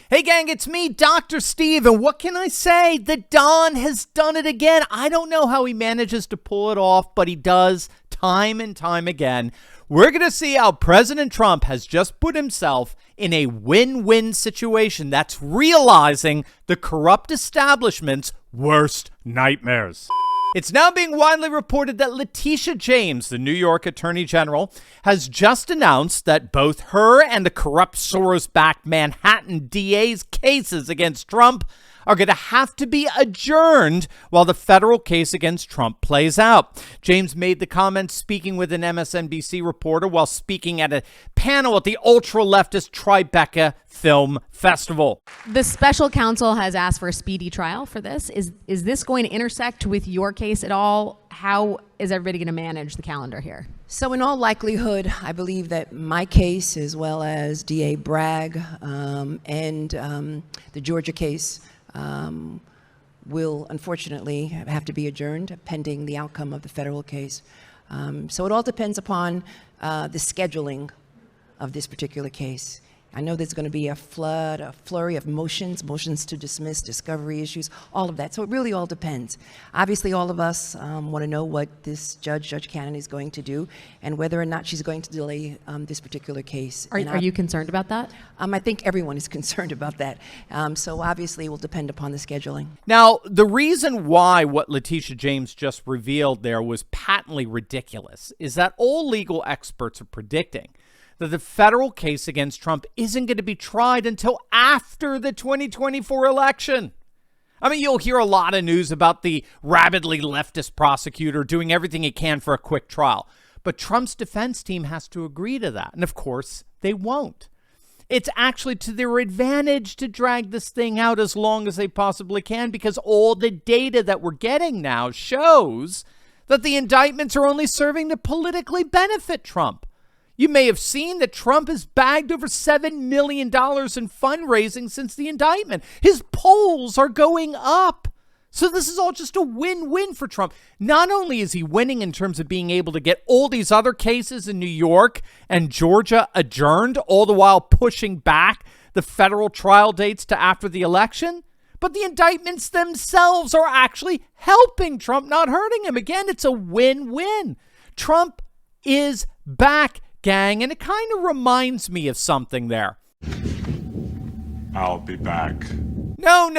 Hey gang, it's me, Dr. Steve, and what can I say? The Don has done it again. I don't know how he manages to pull it off, but he does time and time again. We're going to see how President Trump has just put himself in a win-win situation that's realizing the corrupt establishment's worst nightmares. It's now being widely reported that Letitia James, the New York Attorney General, has just announced that both her and the corrupt Soros-backed Manhattan DA's cases against Trump are going to have to be adjourned while the federal case against Trump plays out. James made the comments speaking with an MSNBC reporter while speaking at a panel at the ultra-leftist Tribeca Film Festival. The special counsel has asked for a speedy trial for this. Is this going to intersect with your case at all? How is everybody going to manage the calendar here? So in all likelihood, I believe that my case, as well as DA Bragg and the Georgia case, will unfortunately have to be adjourned pending the outcome of the federal case. So it all depends upon the scheduling of this particular case. I know there's going to be a flurry of motions to dismiss, discovery issues, all of that. So it really all depends. Obviously, all of us want to know what this Judge Cannon, is going to do and whether or not she's going to delay this particular case. Are you concerned about that? I think everyone is concerned about that. So obviously, it will depend upon the scheduling. Now, the reason why what Letitia James just revealed there was patently ridiculous is that all legal experts are predicting that the federal case against Trump isn't going to be tried until after the 2024 election. I mean, you'll hear a lot of news about the rabidly leftist prosecutor doing everything he can for a quick trial. But Trump's defense team has to agree to that. And of course, they won't. It's actually to their advantage to drag this thing out as long as they possibly can, because all the data that we're getting now shows that the indictments are only serving to politically benefit Trump. You may have seen that Trump has bagged over $7 million in fundraising since the indictment. His polls are going up. So this is all just a win-win for Trump. Not only is he winning in terms of being able to get all these other cases in New York and Georgia adjourned, all the while pushing back the federal trial dates to after the election, but the indictments themselves are actually helping Trump, not hurting him. Again, it's a win-win. Trump is back, gang, and it kind of reminds me of something there. I'll be back. No.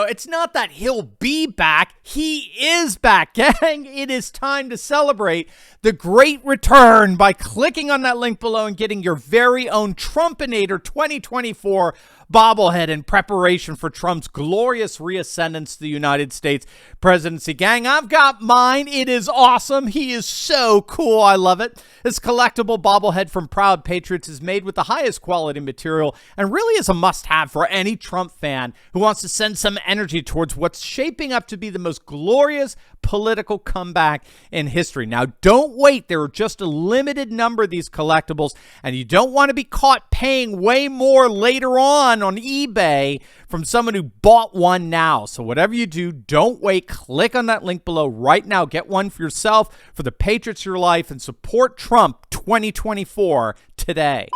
It's not that he'll be back. He is back, gang. It is time to celebrate the great return by clicking on that link below and getting your very own Trumpinator 2024 bobblehead in preparation for Trump's glorious reascendance to the United States presidency. Gang, I've got mine. It is awesome. He is so cool. I love it. This collectible bobblehead from Proud Patriots is made with the highest quality material and really is a must-have for any Trump fan who wants to send some energy towards what's shaping up to be the most glorious political comeback in history. Now, don't wait. There are just a limited number of these collectibles, and you don't want to be caught paying way more later on eBay from someone who bought one now. So whatever you do, don't wait. Click on that link below right now. Get one for yourself, for the Patriots of your life, and support Trump 2024 today.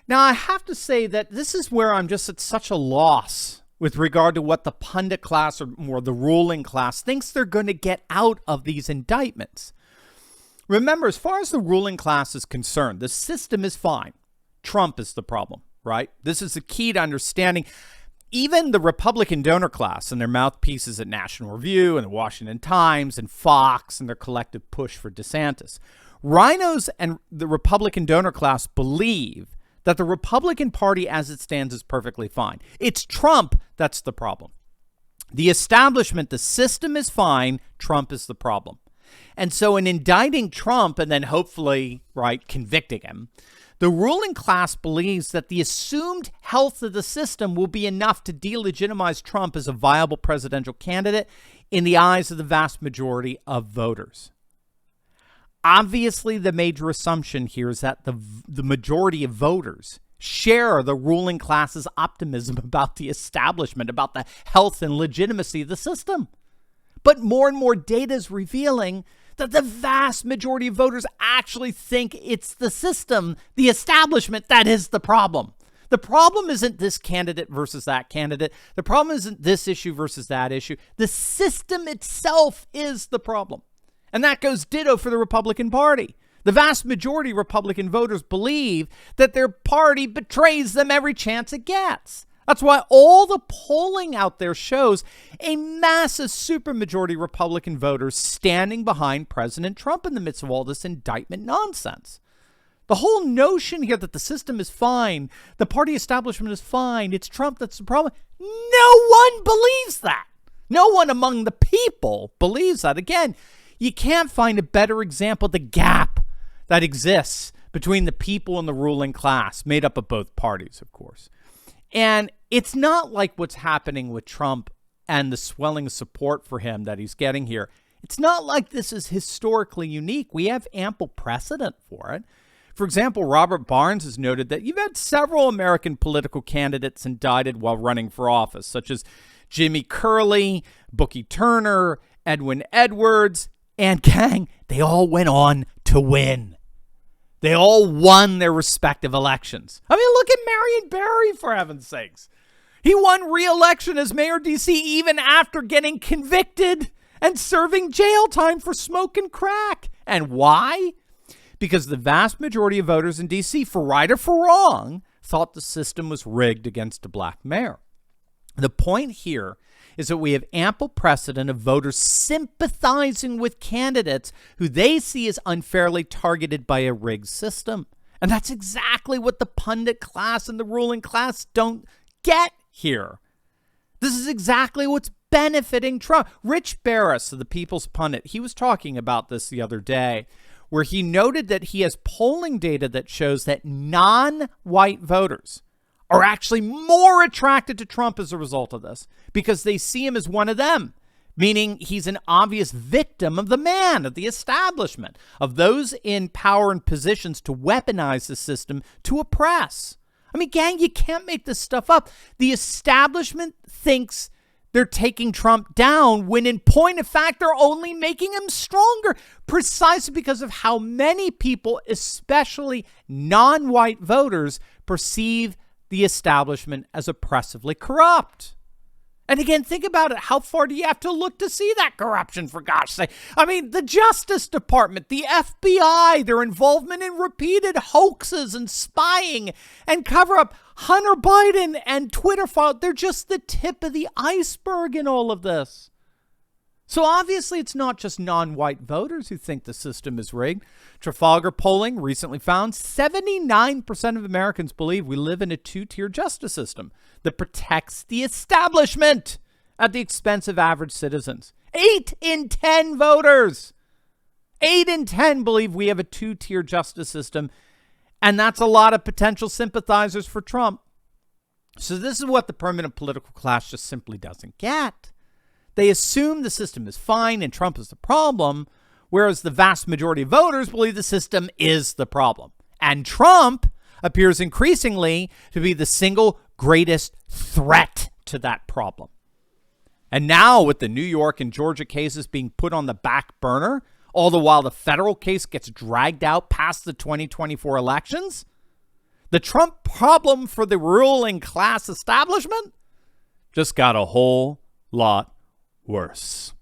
Now, I have to say that this is where I'm just at such a loss with regard to what the pundit class or more the ruling class thinks they're going to get out of these indictments. Remember, as far as the ruling class is concerned, the system is fine. Trump is the problem, right? This is the key to understanding. Even the Republican donor class and their mouthpieces at National Review and the Washington Times and Fox and their collective push for DeSantis. Rhinos and the Republican donor class believe that the Republican Party as it stands is perfectly fine. It's Trump that's the problem. The establishment, the system is fine. Trump is the problem. And so in indicting Trump and then hopefully, right, convicting him, the ruling class believes that the assumed health of the system will be enough to delegitimize Trump as a viable presidential candidate in the eyes of the vast majority of voters. Obviously, the major assumption here is that the majority of voters share the ruling class's optimism about the establishment, about the health and legitimacy of the system. But more and more data is revealing that the vast majority of voters actually think it's the system, the establishment, that is the problem. The problem isn't this candidate versus that candidate. The problem isn't this issue versus that issue. The system itself is the problem. And that goes ditto for the Republican Party. The vast majority of Republican voters believe that their party betrays them every chance it gets. That's why all the polling out there shows a massive supermajority Republican voters standing behind President Trump in the midst of all this indictment nonsense. The whole notion here that the system is fine, the party establishment is fine, it's Trump that's the problem, no one believes that. No one among the people believes that. Again, you can't find a better example of the gap that exists between the people and the ruling class, made up of both parties, of course. And it's not like what's happening with Trump and the swelling of support for him that he's getting here. It's not like this is historically unique. We have ample precedent for it. For example, Robert Barnes has noted that you've had several American political candidates indicted while running for office, such as Jimmy Turley, Bookie Turner, Edwin Edwards, and gang, they all went on to win. They all won their respective elections. I mean, look at Marion Barry, for heaven's sakes. He won re-election as mayor of D.C. even after getting convicted and serving jail time for smoking crack. And why? Because the vast majority of voters in D.C., for right or for wrong, thought the system was rigged against a black mayor. The point here is that we have ample precedent of voters sympathizing with candidates who they see as unfairly targeted by a rigged system. And that's exactly what the pundit class and the ruling class don't get here. This is exactly what's benefiting Trump. Rich Barris of the People's Pundit, he was talking about this the other day, where he noted that he has polling data that shows that non-white voters are actually more attracted to Trump as a result of this because they see him as one of them, meaning he's an obvious victim of the man, of the establishment, of those in power and positions to weaponize the system to oppress. I mean, gang, you can't make this stuff up. The establishment thinks they're taking Trump down when in point of fact, they're only making him stronger precisely because of how many people, especially non-white voters, perceive the establishment as oppressively corrupt. And again, think about it. How far do you have to look to see that corruption, for gosh sake? I mean, the Justice Department, the FBI, their involvement in repeated hoaxes and spying and cover up, Hunter Biden and Twitter file, they're just the tip of the iceberg in all of this. So obviously it's not just non-white voters who think the system is rigged. Trafalgar polling recently found 79% of Americans believe we live in a two-tier justice system that protects the establishment at the expense of average citizens. 8 in 10 voters, 8 in 10 believe we have a two-tier justice system, and that's a lot of potential sympathizers for Trump. So this is what the permanent political class just simply doesn't get. They assume the system is fine and Trump is the problem, whereas the vast majority of voters believe the system is the problem. And Trump appears increasingly to be the single greatest threat to that problem. And now with the New York and Georgia cases being put on the back burner, all the while the federal case gets dragged out past the 2024 elections, the Trump problem for the ruling class establishment just got a whole lot worse.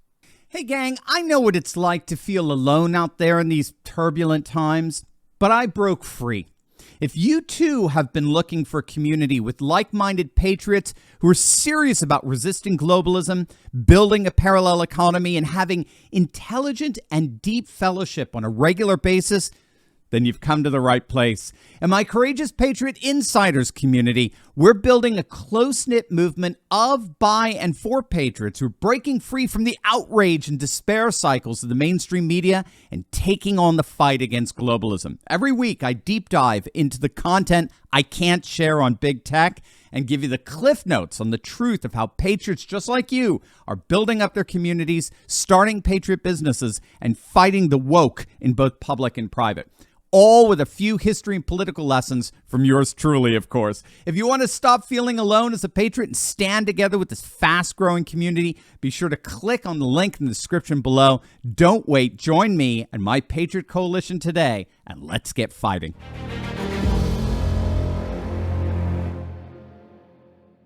Hey gang, I know what it's like to feel alone out there in these turbulent times, but I broke free. If you too have been looking for a community with like-minded patriots who are serious about resisting globalism, building a parallel economy, and having intelligent and deep fellowship on a regular basis, then you've come to the right place. In my Courageous Patriot Insiders community, we're building a close-knit movement of, by, and for patriots who are breaking free from the outrage and despair cycles of the mainstream media and taking on the fight against globalism. Every week, I deep dive into the content I can't share on big tech and give you the cliff notes on the truth of how patriots just like you are building up their communities, starting patriot businesses, and fighting the woke in both public and private. All with a few history and political lessons from yours truly, of course. If you want to stop feeling alone as a patriot and stand together with this fast-growing community, be sure to click on the link in the description below. Don't wait. Join me and my Patriot Coalition today, and let's get fighting.